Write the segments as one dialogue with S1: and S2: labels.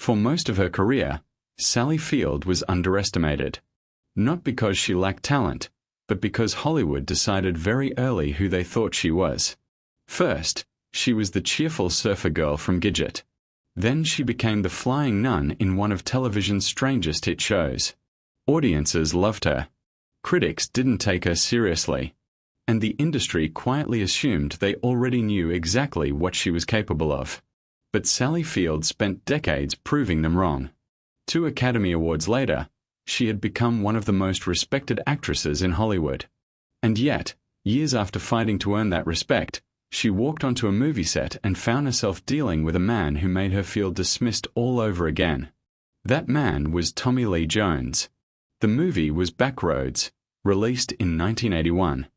S1: For most of her career, Sally Field was underestimated. Not because she lacked talent, but because Hollywood decided very early who they thought she was. First, she was the cheerful surfer girl from Gidget. Then she became the flying nun in one of television's strangest hit shows. Audiences loved her. Critics didn't take her seriously. And the industry quietly assumed they already knew exactly what she was capable of. But Sally Field spent decades proving them wrong. 2 Academy Awards later, she had become one of the most respected actresses in Hollywood. And yet, years after fighting to earn that respect, she walked onto a movie set and found herself dealing with a man who made her feel dismissed all over again. That man was Tommy Lee Jones. The movie was Backroads, released in 1981.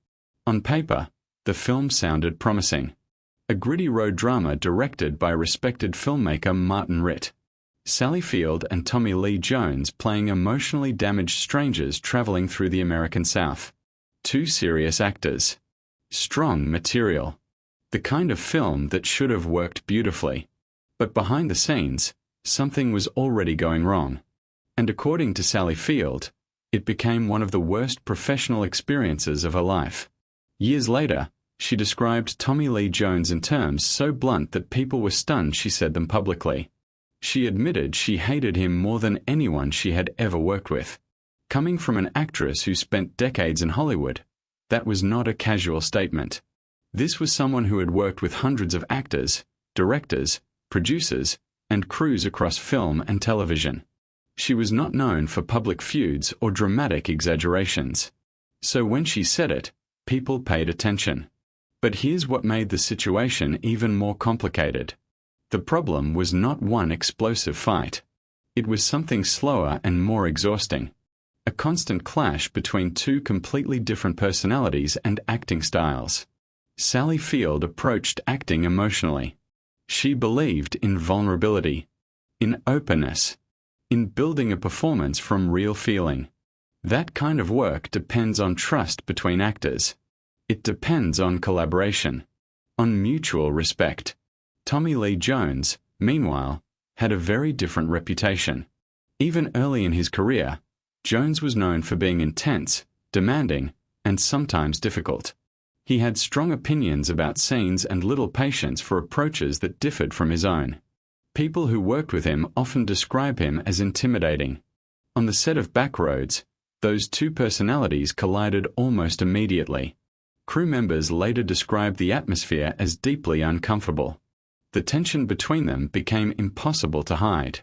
S1: On paper, the film sounded promising. A gritty road drama directed by respected filmmaker Martin Ritt. Sally Field and Tommy Lee Jones playing emotionally damaged strangers traveling through the American South. 2 serious actors. Strong material. The kind of film that should have worked beautifully. But behind the scenes, something was already going wrong. And according to Sally Field, it became one of the worst professional experiences of her life. Years later, she described Tommy Lee Jones in terms so blunt that people were stunned she said them publicly. She admitted she hated him more than anyone she had ever worked with. Coming from an actress who spent decades in Hollywood, that was not a casual statement. This was someone who had worked with hundreds of actors, directors, producers, and crews across film and television. She was not known for public feuds or dramatic exaggerations. So when she said it, people paid attention. But here's what made the situation even more complicated. The problem was not one explosive fight. It was something slower and more exhausting. A constant clash between 2 completely different personalities and acting styles. Sally Field approached acting emotionally. She believed in vulnerability, in openness, in building a performance from real feeling. That kind of work depends on trust between actors. It depends on collaboration, on mutual respect. Tommy Lee Jones, meanwhile, had a very different reputation. Even early in his career, Jones was known for being intense, demanding, and sometimes difficult. He had strong opinions about scenes and little patience for approaches that differed from his own. People who worked with him often describe him as intimidating. On the set of Backroads, those 2 personalities collided almost immediately. Crew members later described the atmosphere as deeply uncomfortable. The tension between them became impossible to hide.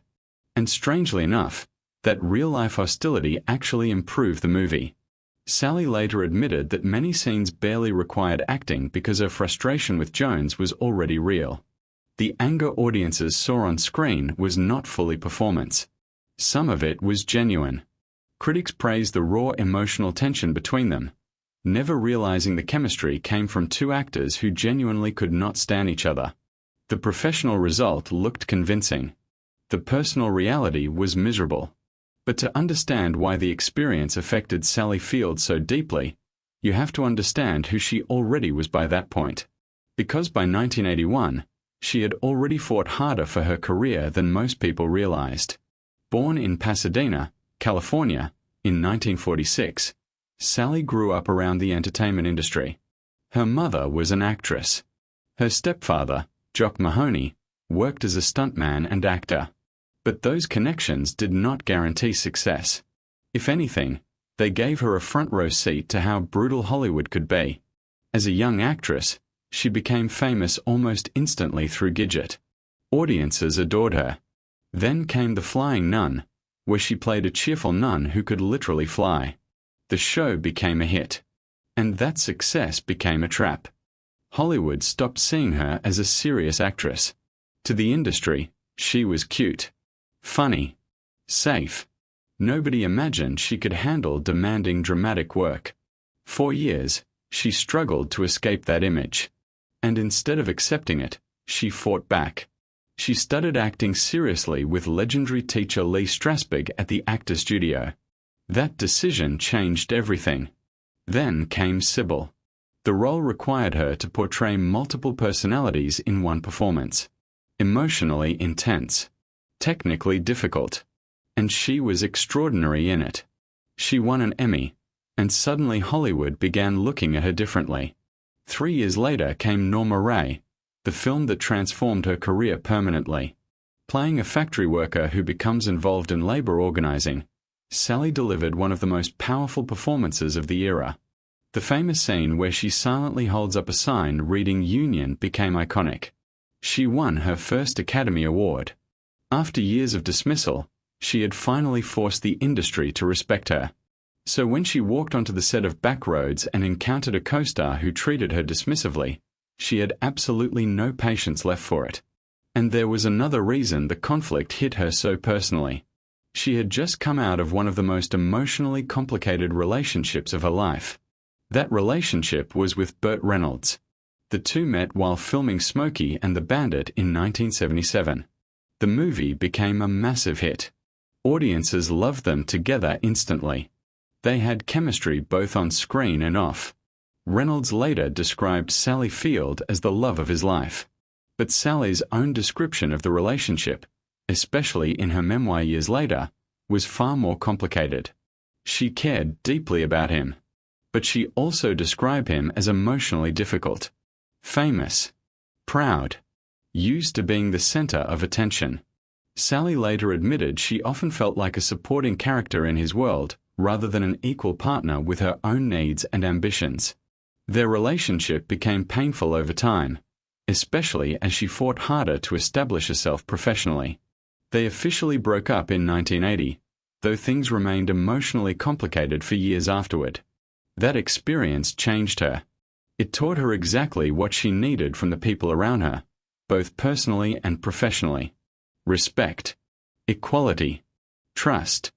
S1: And strangely enough, that real-life hostility actually improved the movie. Sally later admitted that many scenes barely required acting because her frustration with Jones was already real. The anger audiences saw on screen was not fully performance. Some of it was genuine. Critics praised the raw emotional tension between them, never realizing the chemistry came from 2 actors who genuinely could not stand each other. The professional result looked convincing. The personal reality was miserable. But to understand why the experience affected Sally Field so deeply, you have to understand who she already was by that point. Because by 1981, she had already fought harder for her career than most people realized. Born in Pasadena, California, in 1946, Sally grew up around the entertainment industry. Her mother was an actress. Her stepfather, Jock Mahoney, worked as a stuntman and actor. But those connections did not guarantee success. If anything, they gave her a front-row seat to how brutal Hollywood could be. As a young actress, she became famous almost instantly through Gidget. Audiences adored her. Then came The Flying Nun, where she played a cheerful nun who could literally fly. The show became a hit. And that success became a trap. Hollywood stopped seeing her as a serious actress. To the industry, she was cute, funny, safe. Nobody imagined she could handle demanding dramatic work. For years, she struggled to escape that image. And instead of accepting it, she fought back. She studied acting seriously with legendary teacher Lee Strasberg at the Actor Studio. That decision changed everything. Then came Sybil. The role required her to portray multiple personalities in one performance. Emotionally intense. technically difficult. And she was extraordinary in it. She won an Emmy, and suddenly Hollywood began looking at her differently. 3 years later came Norma Rae, the film that transformed her career permanently. Playing a factory worker who becomes involved in labor organizing, Sally delivered one of the most powerful performances of the era. The famous scene where she silently holds up a sign reading Union became iconic. She won her first Academy Award. After years of dismissal, she had finally forced the industry to respect her. So when she walked onto the set of Backroads and encountered a co-star who treated her dismissively, she had absolutely no patience left for it. And there was another reason the conflict hit her so personally. She had just come out of one of the most emotionally complicated relationships of her life. That relationship was with Burt Reynolds. The two met while filming Smokey and the Bandit in 1977. The movie became a massive hit. Audiences loved them together instantly. They had chemistry both on screen and off. Reynolds later described Sally Field as the love of his life. But Sally's own description of the relationship, especially in her memoir years later, was far more complicated. She cared deeply about him, but she also described him as emotionally difficult, famous, proud, used to being the center of attention. Sally later admitted she often felt like a supporting character in his world rather than an equal partner with her own needs and ambitions. Their relationship became painful over time, especially as she fought harder to establish herself professionally. They officially broke up in 1980, though things remained emotionally complicated for years afterward. That experience changed her. It taught her exactly what she needed from the people around her, both personally and professionally. Respect, equality, trust.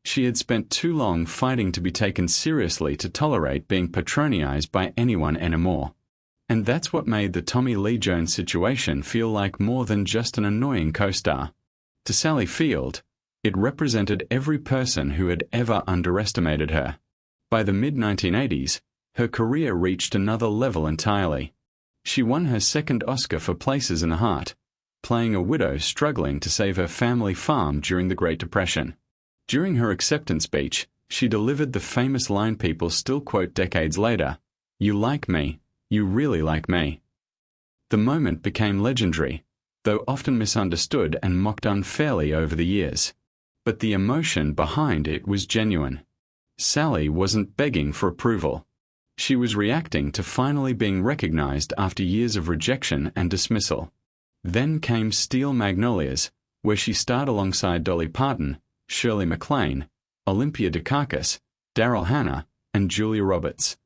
S1: She had spent too long fighting to be taken seriously to tolerate being patronized by anyone anymore. And that's what made the Tommy Lee Jones situation feel like more than just an annoying co-star. To Sally Field, it represented every person who had ever underestimated her. By the mid-1980s, her career reached another level entirely. She won her second Oscar for Places in the Heart, playing a widow struggling to save her family farm during the Great Depression. During her acceptance speech, she delivered the famous line people still quote decades later, "You like me, you really like me." The moment became legendary, though often misunderstood and mocked unfairly over the years. But the emotion behind it was genuine. Sally wasn't begging for approval. She was reacting to finally being recognized after years of rejection and dismissal. Then came Steel Magnolias, where she starred alongside Dolly Parton, Shirley MacLaine, Olympia Dukakis, Daryl Hannah, and Julia Roberts.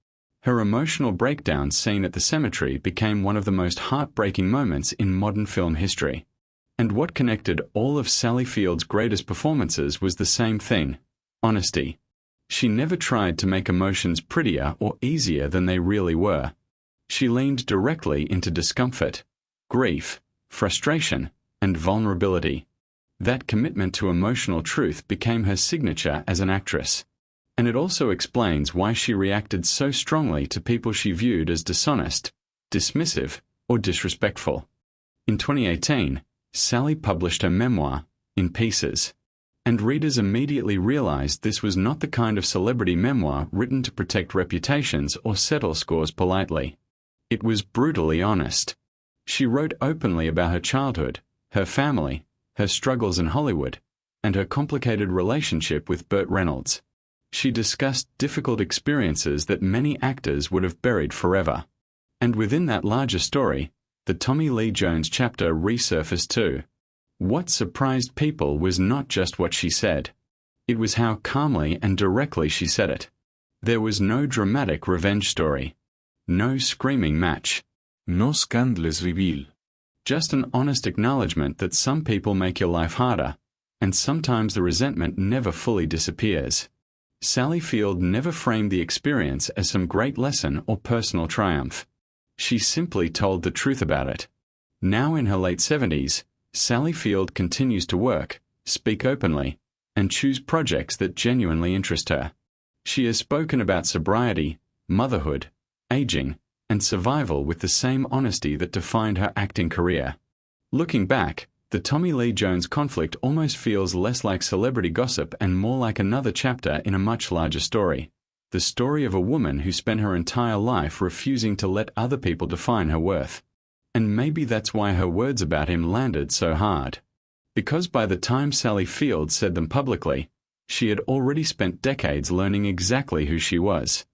S1: Her emotional breakdown scene at the cemetery became one of the most heartbreaking moments in modern film history. And what connected all of Sally Field's greatest performances was the same thing: honesty. She never tried to make emotions prettier or easier than they really were. She leaned directly into discomfort, grief, frustration, and vulnerability. That commitment to emotional truth became her signature as an actress. And it also explains why she reacted so strongly to people she viewed as dishonest, dismissive, or disrespectful. In 2018, Sally published her memoir, In Pieces. And readers immediately realized this was not the kind of celebrity memoir written to protect reputations or settle scores politely. It was brutally honest. She wrote openly about her childhood, her family, her struggles in Hollywood, and her complicated relationship with Burt Reynolds. She discussed difficult experiences that many actors would have buried forever. And within that larger story, the Tommy Lee Jones chapter resurfaced too. What surprised people was not just what she said. It was how calmly and directly she said it. There was no dramatic revenge story. No screaming match.
S2: No scandalous reveal.
S1: Just an honest acknowledgement that some people make your life harder, and sometimes the resentment never fully disappears. Sally Field never framed the experience as some great lesson or personal triumph. She simply told the truth about it. Now in her late 70s, Sally Field continues to work, speak openly, and choose projects that genuinely interest her. She has spoken about sobriety, motherhood, aging, and survival with the same honesty that defined her acting career. Looking back, The Tommy Lee Jones conflict almost feels less like celebrity gossip and more like another chapter in a much larger story. The story of a woman who spent her entire life refusing to let other people define her worth. And maybe that's why her words about him landed so hard. Because by the time Sally Field said them publicly, she had already spent decades learning exactly who she was.